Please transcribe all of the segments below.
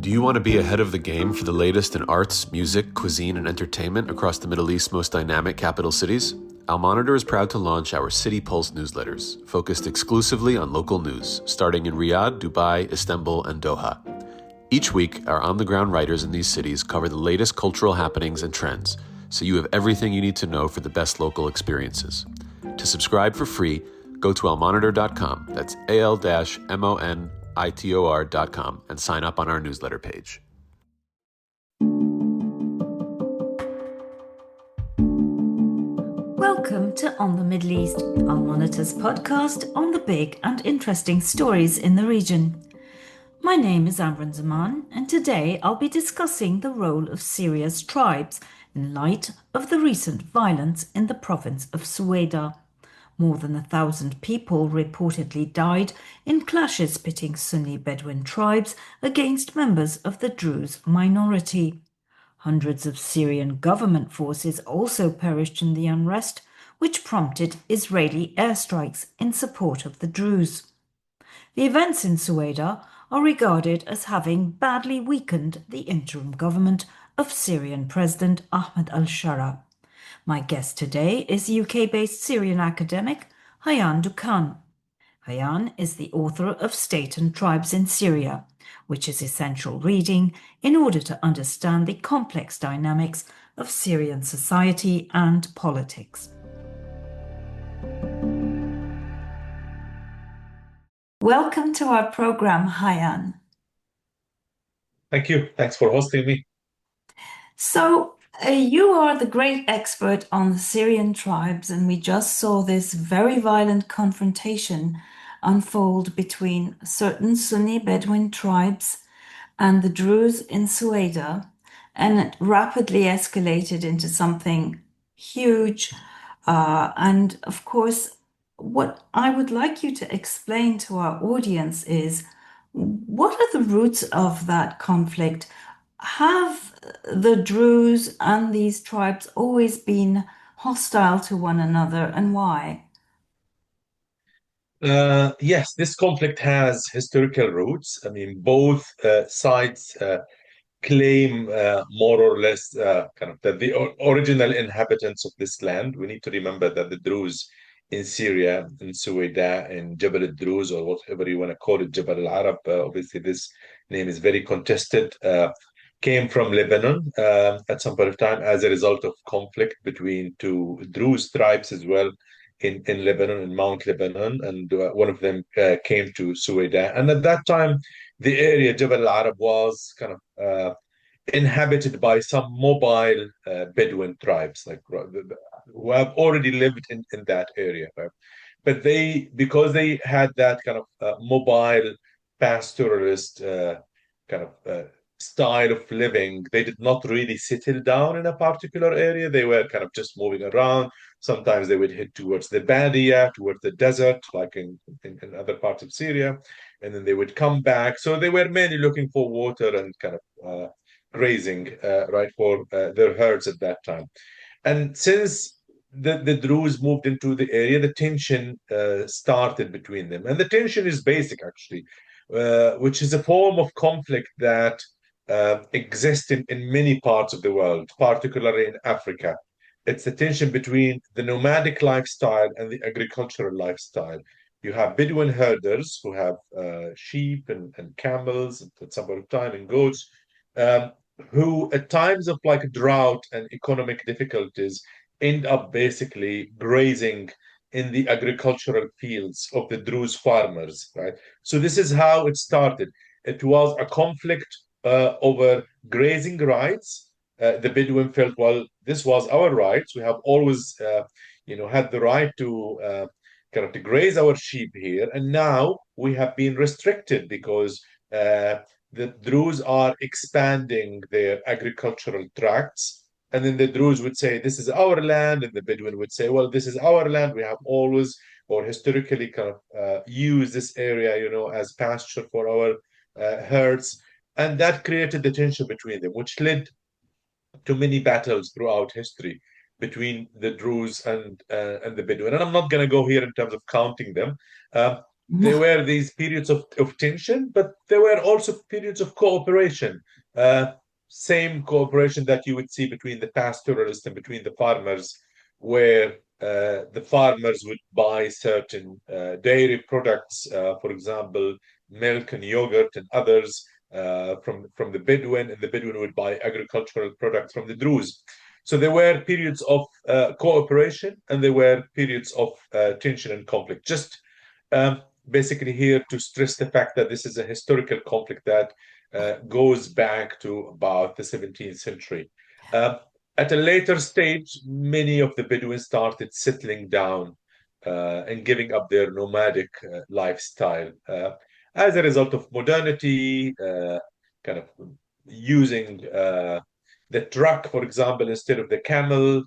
Do you want to be ahead of the game for the latest in arts, music, cuisine, and entertainment across the Middle East's most dynamic capital cities? Al Monitor is proud to launch our City Pulse newsletters, focused exclusively on local news, starting in Riyadh, Dubai, Istanbul, and Doha. Each week, our on-the-ground writers in these cities cover the latest cultural happenings and trends, so you have everything you need to know for the best local experiences. To subscribe for free, go to almonitor.com, that's al-monitor.com, and sign up on our newsletter page. Welcome to On the Middle East, Al Monitor's podcast on the big and interesting stories in the region. My name is Amran Zaman, and today I'll be discussing the role of Syria's tribes in light of the recent violence in the province of Suwayda. More than 1,000 people reportedly died in clashes pitting Sunni Bedouin tribes against members of the Druze minority. Hundreds of Syrian government forces also perished in the unrest, which prompted Israeli airstrikes in support of the Druze. The events in Suwayda are regarded as having badly weakened the interim government of Syrian President Ahmed al-Shara. My guest today is UK-based Syrian academic Haian Dukhan. Haian is the author of State and Tribes in Syria, which is essential reading in order to understand the complex dynamics of Syrian society and politics. Welcome to our program, Haian. Thank you. Thanks for hosting me. So, you are the great expert on the Syrian tribes, and we just saw this very violent confrontation unfold between certain Sunni Bedouin tribes and the Druze in Suwayda, and it rapidly escalated into something huge. And of course, what I would like you to explain to our audience is, what are the roots of that conflict? Have the Druze and these tribes always been hostile to one another, and why? Yes, this conflict has historical roots. I mean, both sides claim more or less kind of that the original inhabitants of this land. We need to remember that the Druze in Syria, in Suwayda, in Jabal al-Druze, or whatever you want to call it, Jabal al-Arab, obviously this name is very contested, came from Lebanon at some point of time as a result of conflict between two Druze tribes as well in Lebanon, in Mount Lebanon, and one of them came to Suwayda. And at that time, the area, Jabal al-Arab, was kind of inhabited by some mobile Bedouin tribes, like who have already lived in that area. Right? But because they had that kind of mobile pastoralist kind of style of living, they did not really settle down in a particular area. They were kind of just moving around. Sometimes they would head towards the Badia, towards the desert, like in other parts of Syria, and then they would come back. So they were mainly looking for water and kind of grazing, right, for their herds at that time. And since the Druze moved into the area, the tension started between them. And the tension is basic, actually, which is a form of conflict that exists in many parts of the world, particularly in Africa. It's the tension between the nomadic lifestyle and the agricultural lifestyle. You have Bedouin herders who have sheep and camels at some point of time, and goats, who at times of like drought and economic difficulties end up basically grazing in the agricultural fields of the Druze farmers, right? So this is how it started. It was a conflict over grazing rights. The Bedouin felt, well, this was our rights. We have always, had the right to kind of to graze our sheep here, and now we have been restricted because the Druze are expanding their agricultural tracts. And then the Druze would say, this is our land. And the Bedouin would say, well, this is our land. We have always or historically kind of used this area, as pasture for our herds. And that created the tension between them, which led to many battles throughout history between the Druze and the Bedouin. And I'm not going to go here in terms of counting them. there were these periods of tension, but there were also periods of cooperation. Uh, Same cooperation that you would see between the pastoralists and between the farmers, where the farmers would buy certain dairy products, for example, milk and yogurt and others from the Bedouin, and the Bedouin would buy agricultural products from the Druze. So there were periods of cooperation and there were periods of tension and conflict. Just basically here to stress the fact that this is a historical conflict that goes back to about the 17th century. At a later stage, many of the Bedouins started settling down and giving up their nomadic lifestyle as a result of modernity, kind of using the truck, for example, instead of the camel,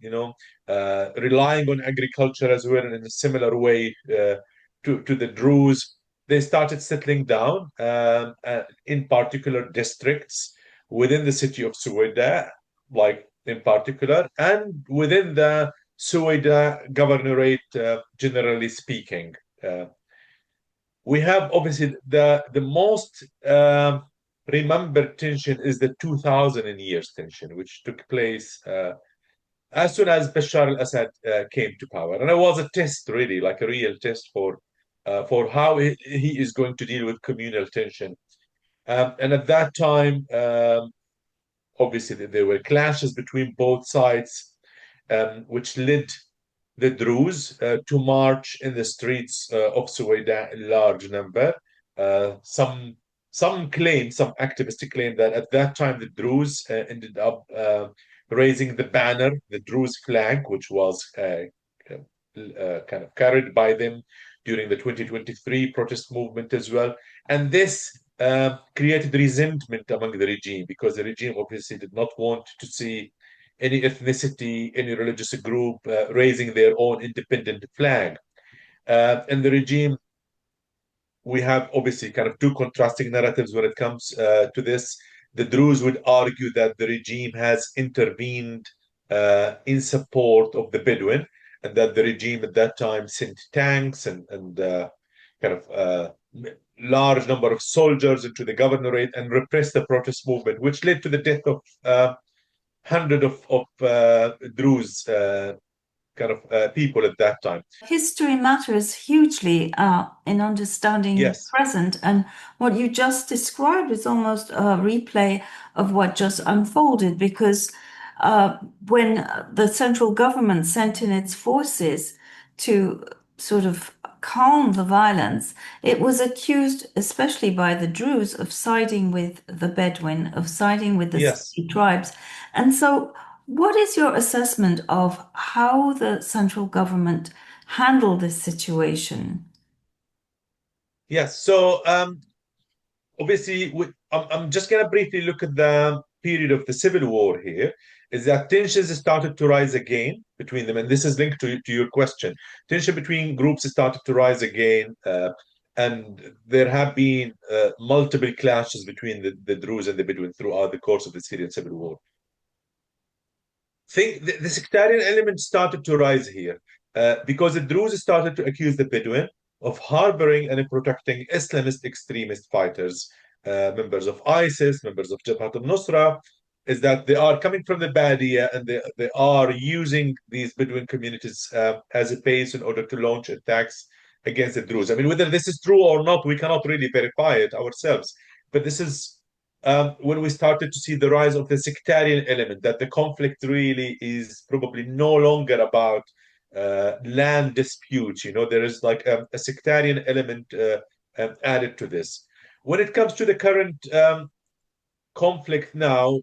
relying on agriculture as well in a similar way to the Druze. They started settling down in particular districts within the city of Suwayda, like in particular, and within the Suwayda governorate, generally speaking. We have obviously the most remembered tension is the 2000 years tension, which took place as soon as Bashar al-Assad came to power. And it was a test, really, like a real test for how he is going to deal with communal tension. And at that time, obviously, there were clashes between both sides, which led the Druze to march in the streets of Suwayda in large number. Some activists claim that at that time the Druze ended up raising the banner, the Druze flag, which was kind of carried by them during the 2023 protest movement as well. And this created resentment among the regime, because the regime obviously did not want to see any ethnicity, any religious group raising their own independent flag. And the regime, we have obviously kind of two contrasting narratives when it comes to this. The Druze would argue that the regime has intervened in support of the Bedouin, and that the regime at that time sent tanks and kind of large number of soldiers into the governorate and repressed the protest movement, which led to the death of hundreds of Druze people at that time. History matters hugely in understanding the present, and what you just described is almost a replay of what just unfolded, because when the central government sent in its forces to sort of calm the violence, it was accused, especially by the Druze, of siding with the Bedouin, of siding with the tribes. And so what is your assessment of how the central government handled this situation? Yes, so obviously, I'm just going to briefly look at the period of the civil war here. Is that tensions started to rise again between them, and this is linked to your question. Tension between groups started to rise again, and there have been multiple clashes between the Druze and the Bedouin throughout the course of the Syrian civil war. The sectarian element started to rise here because the Druze started to accuse the Bedouin of harboring and protecting Islamist extremist fighters, members of ISIS, members of Jabhat al-Nusra, is that they are coming from the Badia and they are using these Bedouin communities as a base in order to launch attacks against the Druze. I mean, whether this is true or not, we cannot really verify it ourselves. But this is when we started to see the rise of the sectarian element, that the conflict really is probably no longer about land disputes. There is like a sectarian element added to this. When it comes to the current conflict now,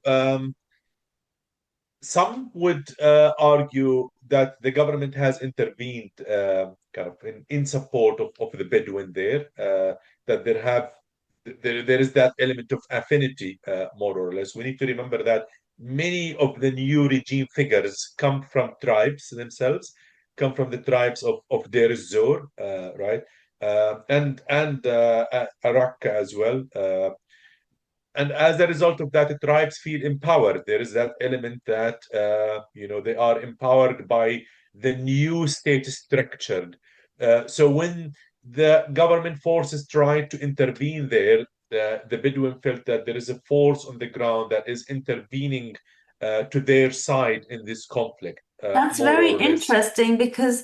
some would argue that the government has intervened kind of in support of the Bedouin there, that there is that element of affinity, more or less. We need to remember that many of the new regime figures come from tribes themselves, come from the tribes of Deir ez-Zor, right? And Arak as well. And as a result of that, the tribes feel empowered. There is that element that, they are empowered by the new state structured. So when the government forces tried to intervene there, the Bedouin felt that there is a force on the ground that is intervening to their side in this conflict, That's more very or less. interesting because,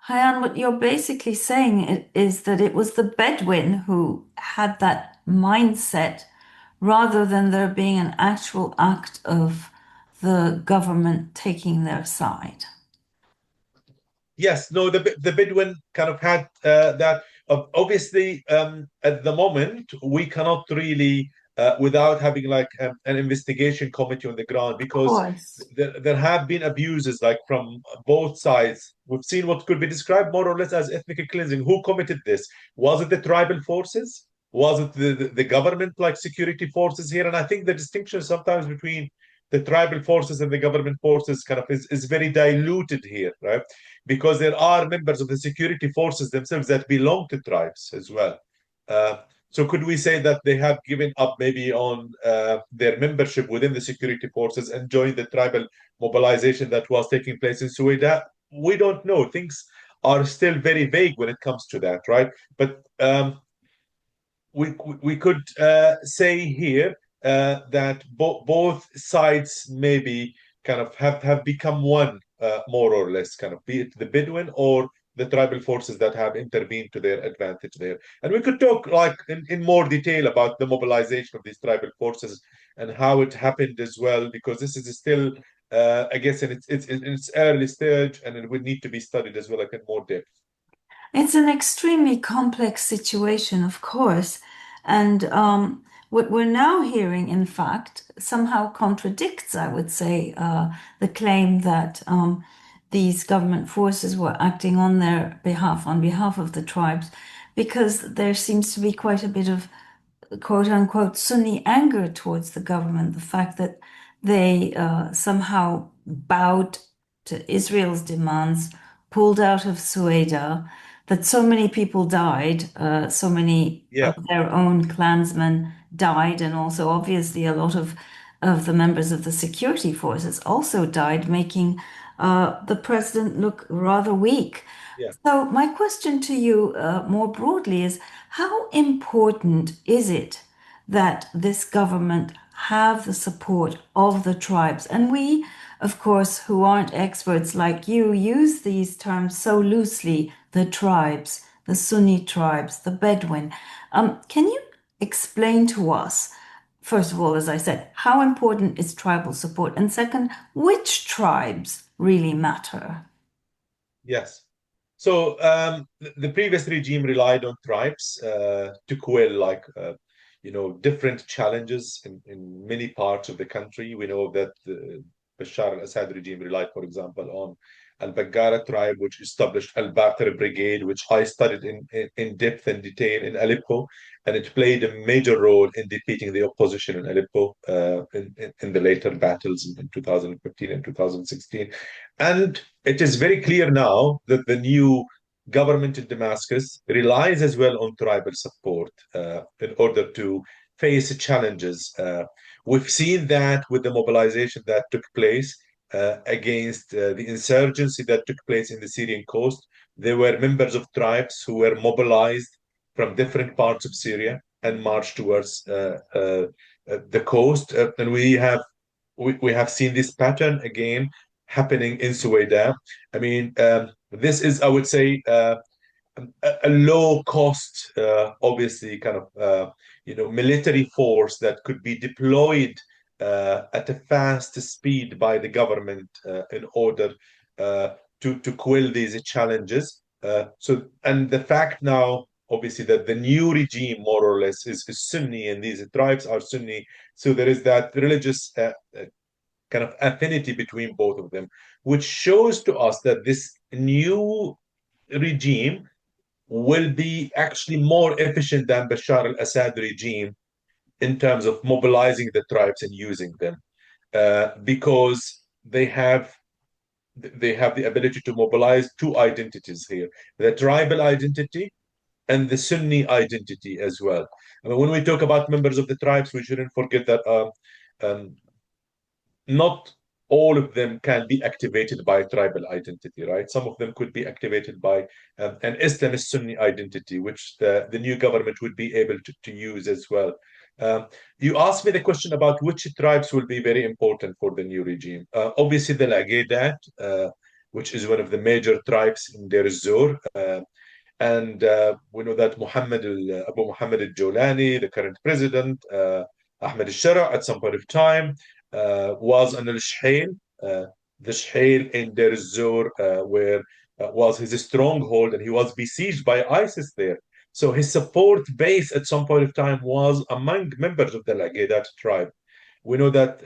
Haiyan, what you're basically saying is that it was the Bedouin who had that mindset rather than there being an actual act of the government taking their side. Yes, no, the Bedouin kind of had that. Obviously, at the moment, we cannot really, without having like an investigation committee on the ground, Of because course. there have been abuses like from both sides. We've seen what could be described more or less as ethnic cleansing. Who committed this? Was it the tribal forces? Was it the government like security forces here? And I think the distinction sometimes between the tribal forces and the government forces kind of is very diluted here, right? Because there are members of the security forces themselves that belong to tribes as well. So could we say that they have given up maybe on their membership within the security forces and joined the tribal mobilization that was taking place in Suwayda? We don't know. Things are still very vague when it comes to that, right? But we could say here that both sides maybe kind of have become one, more or less, kind of be it the Bedouin or the tribal forces that have intervened to their advantage there. And we could talk like in more detail about the mobilization of these tribal forces and how it happened as well, because this is still, I guess, in its early stage, and it would need to be studied as well, like in more depth. It's an extremely complex situation, of course. And what we're now hearing, in fact, somehow contradicts, I would say, the claim that these government forces were acting on their behalf, on behalf of the tribes, because there seems to be quite a bit of quote unquote Sunni anger towards the government, the fact that they somehow bowed to Israel's demands, pulled out of Suwayda, that so many people died, so many of Yeah, their own clansmen died, and also obviously a lot of the members of the security forces also died, making the president look rather weak. yeah. So, my question to you, more broadly, is how important is it that this government have the support of the tribes? And we, of course, who aren't experts like you, use these terms so loosely, the tribes, the Sunni tribes, the Bedouin. Can you explain to us, first of all, as I said, how important is tribal support? And second, which tribes really matter? Yes. So the previous regime relied on tribes to quell different challenges in many parts of the country. We know that the Bashar al-Assad regime relied, for example, on Al-Baggara tribe, which established Al-Baqir Brigade, which I studied in depth and detail in Aleppo, and it played a major role in defeating the opposition in Aleppo in the later battles in 2015 and 2016. And it is very clear now that the new government in Damascus relies as well on tribal support in order to face challenges. We've seen that with the mobilization that took place against the insurgency that took place in the Syrian coast. There were members of tribes who were mobilized from different parts of Syria and marched towards the coast. And we have seen this pattern again happening in Suwayda. I mean, this is, I would say, a low cost, obviously, kind of, military force that could be deployed at a fast speed by the government in order to quell these challenges. And the fact now, obviously, that the new regime, more or less, is Sunni, and these tribes are Sunni. So there is that religious kind of affinity between both of them, which shows to us that this new regime will be actually more efficient than Bashar al-Assad regime in terms of mobilizing the tribes and using them, because they have the ability to mobilize two identities here: the tribal identity and the Sunni identity as well. I mean, when we talk about members of the tribes, we shouldn't forget that not all of them can be activated by tribal identity, right? Some of them could be activated by an Islamist Sunni identity, which the new government would be able to use as well. Um, you asked me the question about which tribes will be very important for the new regime. Obviously, the Laghedat, which is one of the major tribes in Deir ez-Zor, and we know that Abu Muhammad al-Jawlani, the current president, Ahmed al-Shara, at some point of time, was on al-Shhail, the Shhail in Deir ez-Zor, where was his stronghold, and he was besieged by ISIS there. So his support base at some point of time was among members of the Laghedat tribe. We know that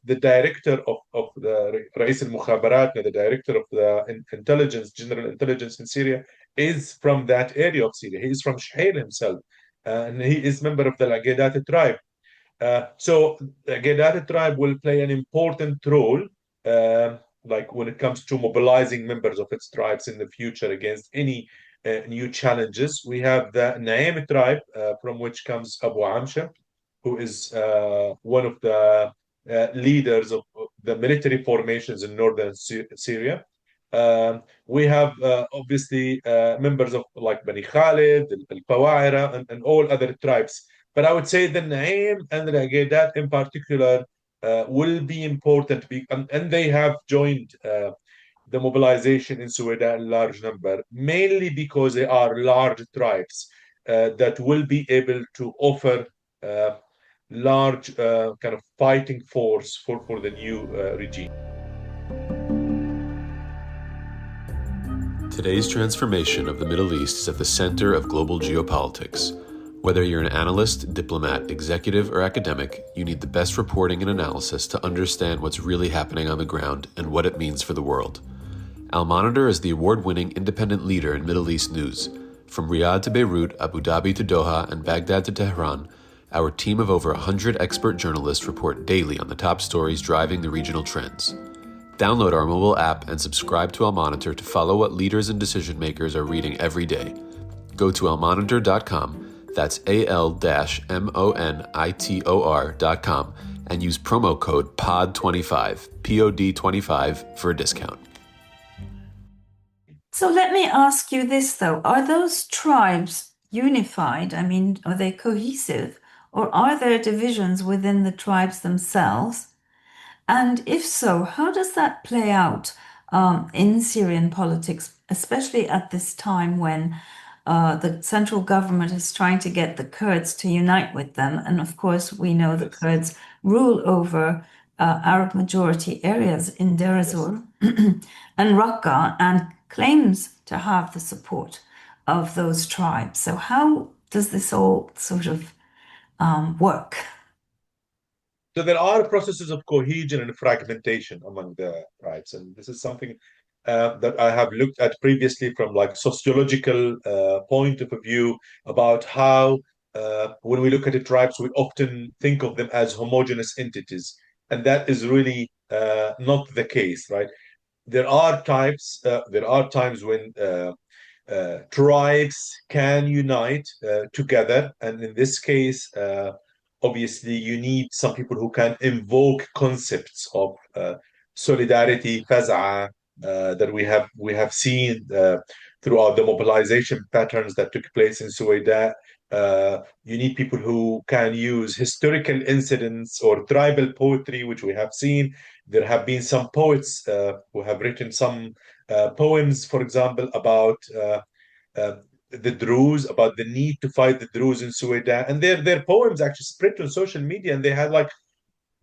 the director of the Rais al-Mukhabarat, the director of the intelligence, general intelligence in Syria, is from that area of Syria. He is from Shhail himself, and he is member of the Laghedat tribe. So the Laghedat tribe will play an important role, like when it comes to mobilizing members of its tribes in the future against any new challenges. We have the Naim tribe, from which comes Abu Amsha, who is one of the leaders of the military formations in northern Syria. We have obviously members of like Bani Khalid, Al-Pawa'ira, and all other tribes. But I would say the Naim and the Laghedat in particular will be important, and they have joined the mobilization in Suwayda in large number, mainly because they are large tribes that will be able to offer large kind of fighting force for the new regime. Today's transformation of the Middle East is at the center of global geopolitics. Whether you're an analyst, diplomat, executive, or academic, you need the best reporting and analysis to understand what's really happening on the ground and what it means for the world. Al-Monitor is the award-winning independent leader in Middle East news. From Riyadh to Beirut, Abu Dhabi to Doha, and Baghdad to Tehran, our team of over 100 expert journalists report daily on the top stories driving the regional trends. Download our mobile app and subscribe to Al-Monitor to follow what leaders and decision makers are reading every day. Go to almonitor.com, that's AL-MONITOR.com, and use promo code POD25, POD25, for a discount. So let me ask you this, though. Are those tribes unified? I mean, are they cohesive? Or are there divisions within the tribes themselves? And if so, how does that play out in Syrian politics, especially at this time when the central government is trying to get the Kurds to unite with them? And of course, we know the Kurds rule over Arab majority areas in Deir ez-Zor and Raqqa, and claims to have the support of those tribes. So how does this all sort of work? So there are processes of cohesion and fragmentation among the tribes, and this is something that I have looked at previously from like sociological point of view about how when we look at the tribes, we often think of them as homogeneous entities, and that is really not the case, right? There are times when tribes can unite together, and in this case, obviously, you need some people who can invoke concepts of solidarity, faza'a, that we have seen throughout the mobilization patterns that took place in Suwayda. You need people who can use historical incidents or tribal poetry, which we have seen. There have been some poets who have written some poems, for example, about the Druze, about the need to fight the Druze in Suwayda, and their poems actually spread on social media, and they had like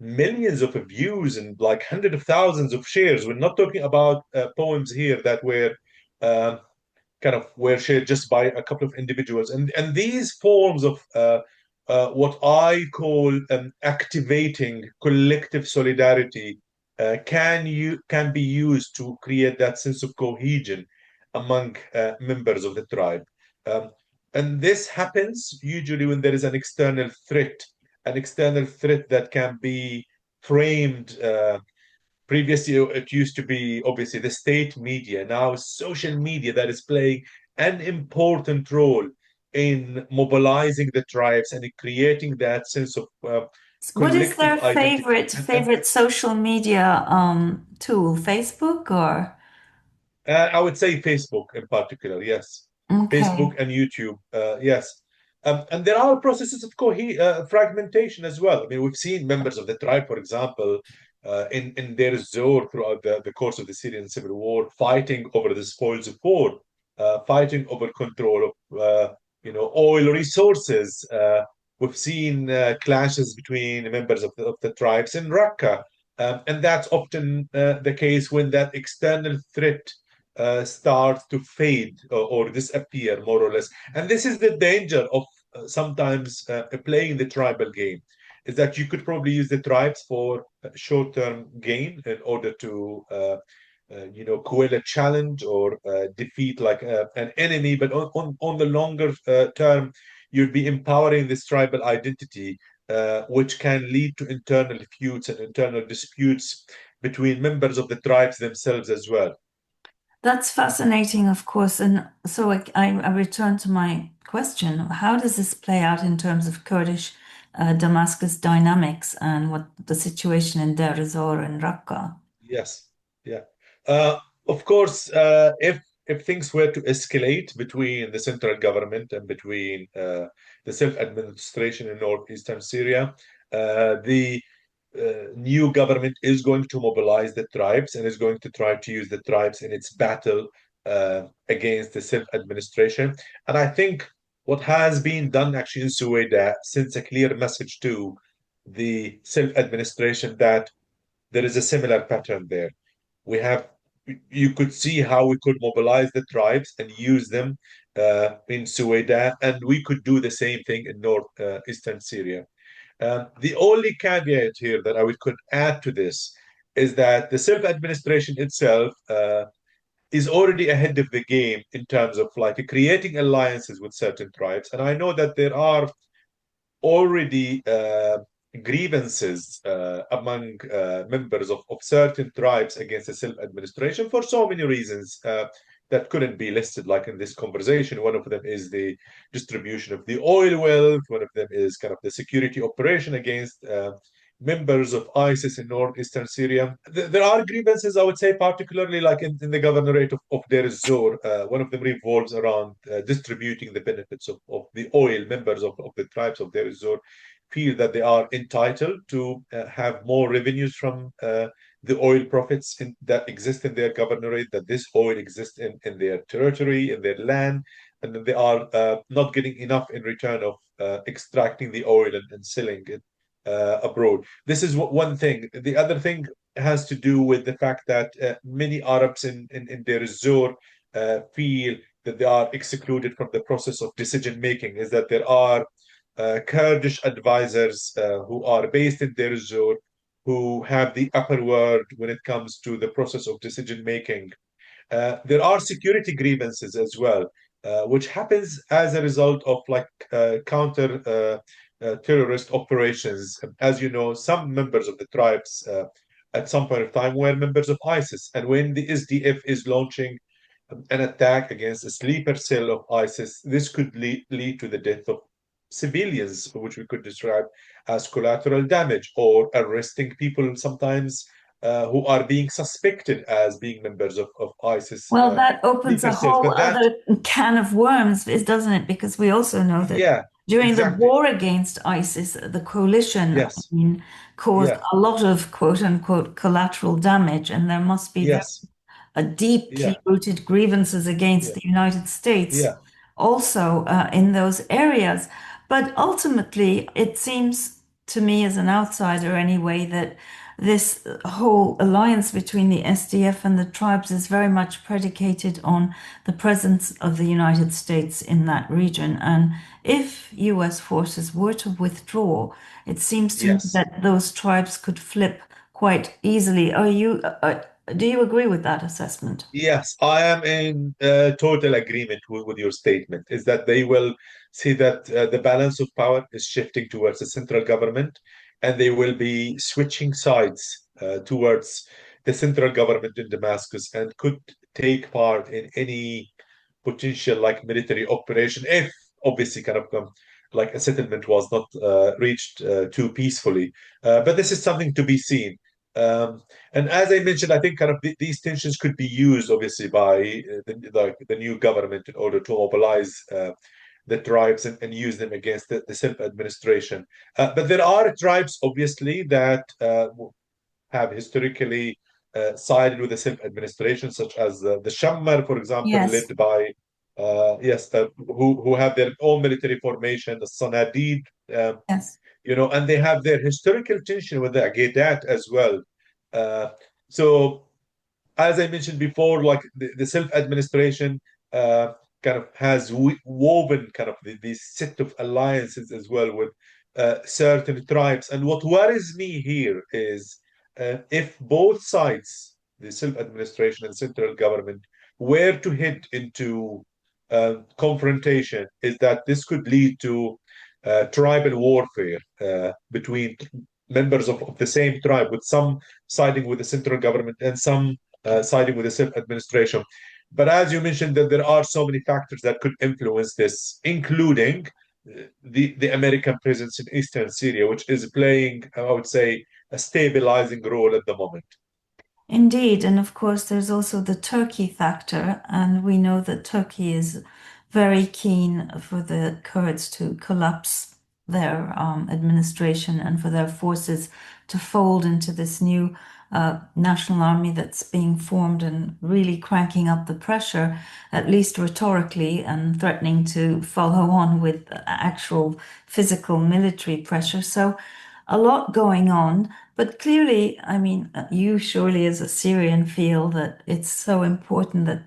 millions of views and like hundreds of thousands of shares. We're not talking about poems here that were kind of were shared just by a couple of individuals, and these forms of what I call activating collective solidarity can be used to create that sense of cohesion among members of the tribe. And this happens usually when there is an external threat that can be framed. Previously, it used to be obviously the state media. Now, social media that is playing an important role in mobilizing the tribes and creating that sense of What is their collective identity. favorite social media tool? Facebook or? I would say Facebook in particular, yes. Okay. Facebook and YouTube, yes. And there are processes of fragmentation as well. I mean, we've seen members of the tribe, for example, in their Zor throughout the course of the Syrian civil war, fighting over the spoils of war, fighting over control of oil resources. We've seen clashes between members of the tribes in Raqqa. And that's often the case when that external threat start to fade or disappear more or less. And this is the danger of sometimes playing the tribal game, is that you could probably use the tribes for short-term gain in order to quell a challenge or defeat like an enemy. But on the longer term, you'd be empowering this tribal identity, which can lead to internal feuds and internal disputes between members of the tribes themselves as well. That's fascinating, of course. And so I return to my question. How does this play out in terms of Kurdish Damascus dynamics and what the situation in Deir ez-Zor and Raqqa? Yes, yeah. Of course, if things were to escalate between the central government and between the self-administration in northeastern Syria, the new government is going to mobilize the tribes and is going to try to use the tribes in its battle against the self-administration. And I think what has been done actually in Suwayda sends a clear message to the self-administration that there is a similar pattern there. We have, you could see how we could mobilize the tribes and use them in Suwayda, and we could do the same thing in northeastern Syria. The only caveat here that could add to this is that the self-administration itself is already ahead of the game in terms of like creating alliances with certain tribes. And I know that there are already grievances among members of certain tribes against the self-administration for so many reasons that couldn't be listed like in this conversation. One of them is the distribution of the oil wealth. One of them is kind of the security operation against members of ISIS in northeastern Syria. There are grievances, I would say, particularly like in the governorate of Deir ez-Zor. One of them revolves around distributing the benefits of the oil. Members of the tribes of Deir ez-Zor feel that they are entitled to have more revenues from the oil profits that exist in their governorate, that this oil exists in their territory, in their land, and that they are not getting enough in return of extracting the oil and selling it abroad. This is one thing. The other thing has to do with the fact that many Arabs in Deir ez-Zor feel that they are excluded from the process of decision making, is that there are Kurdish advisors who are based in Deir ez-Zor who have the upper word when it comes to the process of decision making. There are security grievances as well, which happens as a result of like counter terrorist operations. As you know, some members of the tribes at some point of time were members of ISIS. And when the SDF is launching an attack against a sleeper cell of ISIS, this could lead to the death of civilians, which we could describe as collateral damage, or arresting people sometimes who are being suspected as being members of ISIS. Well, that opens Sleeper a cells. whole But that, other can of worms, doesn't it? Because we also know that yeah, during the exactly. war against ISIS, the coalition, I Yes, mean, caused yeah, a lot of quote unquote collateral damage, and there must be yes, deeply yeah, rooted grievances against yeah, the United States yeah. also in those areas. But ultimately, it seems to me, as an outsider anyway, that this whole alliance between the SDF and the tribes is very much predicated on the presence of the United States in that region. And if US forces were to withdraw, it seems to me Yes. that those tribes could flip quite easily. Do you agree with that assessment? Yes, I am in total agreement with your statement, is that they will see that the balance of power is shifting towards the central government, and they will be switching sides towards the central government in Damascus and could take part in any potential like military operation if obviously kind of like a settlement was not reached too peacefully. But this is something to be seen. And as I mentioned, I think kind of these tensions could be used, obviously, by the new government in order to mobilize the tribes and use them against the self-administration. But there are tribes, obviously, that have historically sided with the self-administration, such as the Shammar, for example, Yes. led by who have their own military formation, the Sanadid, Yes. and they have their historical tension with the Agedat as well. So, as I mentioned before, like the self-administration kind of has woven kind of these set of alliances as well with certain tribes. And what worries me here is if both sides, the self-administration and central government, were to head into confrontation, is that this could lead to tribal warfare between members of the same tribe, with some siding with the central government and some siding with the self-administration. But as you mentioned, that there are so many factors that could influence this, including the American presence in eastern Syria, which is playing, I would say, a stabilizing role at the moment. Indeed, and of course, there's also the Turkey factor, and we know that Turkey is very keen for the Kurds to collapse their administration and for their forces to fold into this new national army that's being formed and really cranking up the pressure, at least rhetorically, and threatening to follow on with actual physical military pressure. So a lot going on, but clearly, I mean, you surely as a Syrian feel that it's so important that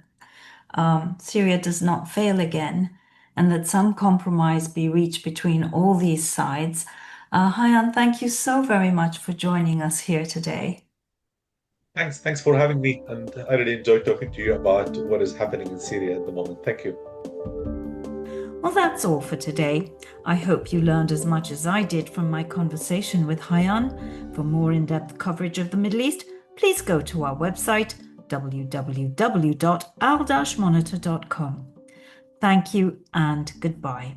Syria does not fail again and that some compromise be reached between all these sides. Haian, thank you so very much for joining us here today. Thanks for having me, and I really enjoyed talking to you about what is happening in Syria at the moment. Thank you. Well, that's all for today. I hope you learned as much as I did from my conversation with Haian. For more in-depth coverage of the Middle East, please go to our website, www.al-monitor.com. Thank you and goodbye.